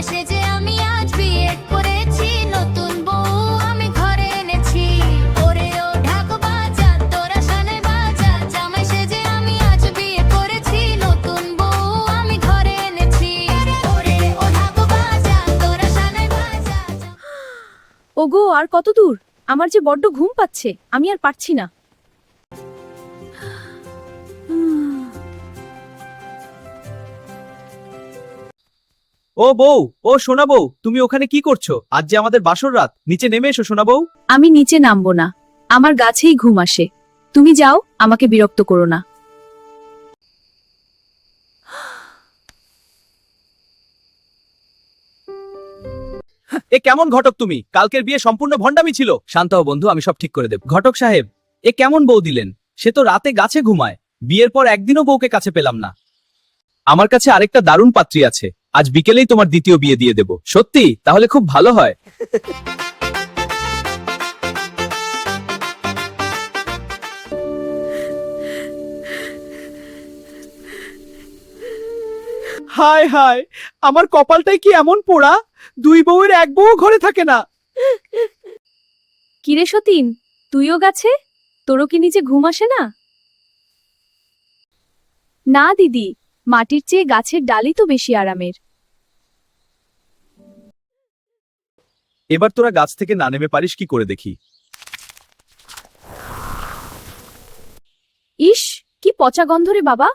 সেজে আমি আজ বিয়ে করেছি, নতুন বউ আমি ঘরে এনেছি। ওরে ও ঢাক বাজা, তোরা শানে বাজা, জামাই সেজে আমি আজ বিয়ে করেছি, নতুন বউ আমি ঘরে এনেছি। ওরে ও ঢাক বাজা, তোরা শানে বাজা। ওগো, আর কত দূর? আমার যে বড্ড ঘুম পাচ্ছে, আমি আর পারছি না। ও বউ, ও সোনা বউ, তুমি ওখানে কি করছো? আজ যে আমাদের বাসর রাত, নিচে নেমে এসো সোনা বউ। আমি নিচে নামবো না, আমার গাছেই ঘুম আসে। তুমি যাও, আমাকে বিরক্ত করো না। এ কেমন ঘটক তুমি? কালকের বিয়ে সম্পূর্ণ ভণ্ডামি ছিল। শান্ত হও বন্ধু, আমি সব ঠিক করে দেব। ঘটক সাহেব, এ কেমন বউ দিলেন? সে তো রাতে গাছে ঘুমায়, বিয়ের পর একদিনও বউকে কাছে পেলাম না। আমার কাছে আরেকটা দারুণ পাত্রী আছে, আজ বিকেলেই তোমার দ্বিতীয় বিয়ে দিয়ে দেব। সত্যি? তাহলে খুব ভালো হয়। হায় হায়, আমার কপালটাই কি এমন পোড়া, দুই বউয়ের এক বউ ঘরে থাকে না। কিরে সতীন, তুইও গাছে? তোরও কি নিচে ঘুম আসে না? না দিদি, মাটির চেয়ে গাছের ডালই তো বেশি আরামের। এবার তোরা গাছ থেকে না নেমে পারিস কি করে দেখি। ইস, কি পচা গন্ধ রে বাবা।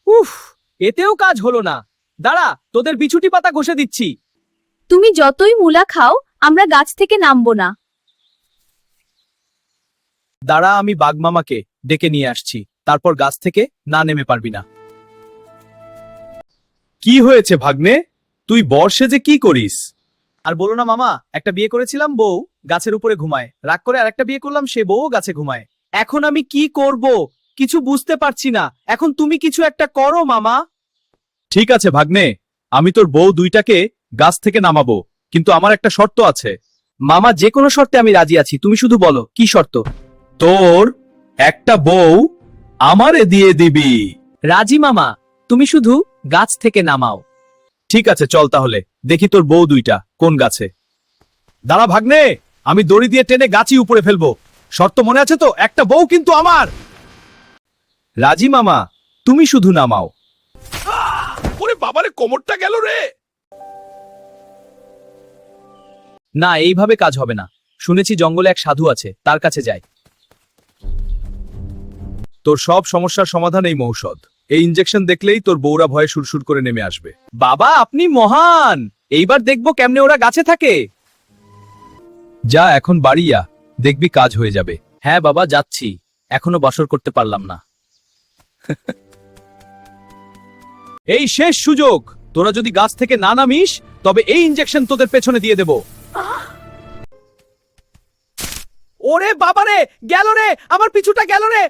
উফ, এতেও কাজ হলো না। দাঁড়া, তোদের বিছুটি পাতা ঘষে দিচ্ছি। তুমি যতই মূলা খাও, আমরা গাছ থেকে নামবো না। দাঁড়া, আমি বাঘমামাকে ডেকে নিয়ে আসছি, তারপর গাছ থেকে না নেমে পারবি না। কি হয়েছে ভাগ্নে? তুই বর্ষে যে কি করিস? আর বলো না মামা, একটা বিয়ে করেছিলাম, বউ গাছের উপরে ঘুমায়। রাগ করে আরেকটা বিয়ে করলাম, সে বউ গাছে ঘুমায়। এখন আমি কি করব কিছু বুঝতে পারছি না। এখন তুমি কিছু একটা করো মামা। ঠিক আছে ভাগ্নে, আমি তোর বউ দুইটাকে গাছ থেকে নামাবো, কিন্তু আমার একটা শর্ত আছে। মামা, যে কোনো শর্তে আমি রাজি আছি, তুমি শুধু বলো কি শর্ত। তোর একটা বউ আমারে দিয়ে দিবি। রাজি মামা, তুমি শুধু গাছ থেকে নামাও। ঠিক আছে, চল তাহলে দেখি তোর বউ দুইটা কোন গাছে। দাঁড়া ভাগ্নে, আমি দড়ি দিয়ে টেনে গাছই উপরে ফেলবো। শর্ত মনে আছে তো? একটা বউ কিন্তু আমার। রাজি মামা, তুমি শুধু নামাও। ওরে বাবারে, কোমরটা গেল রে। না, এইভাবে কাজ হবে না। শুনেছি জঙ্গলে এক সাধু আছে, তার কাছে যাই। তোর সব সমস্যার সমাধান এই মৌষধ। এই ইনজেকশন দেখলেই তোর বউরা ভয়ে সুরসুর করে নেমে আসবে। বাবা, আপনি মহান। এইবার দেখবো কেমনে ওরা গাছে থাকে। যা, এখন বাড়িয়া, দেখবি কাজ হয়ে যাবে। হ্যাঁ বাবা, যাচ্ছি। এখনো বাসর করতে পারলাম না। এই শেষ সুযোগ, তোরা যদি গাছ থেকে না নামিস, তবে এই ইনজেকশন তোদের পেছনে দিয়ে দেব। ওরে বাবারে, গেল রে, আমার পিছুটা গেল রে।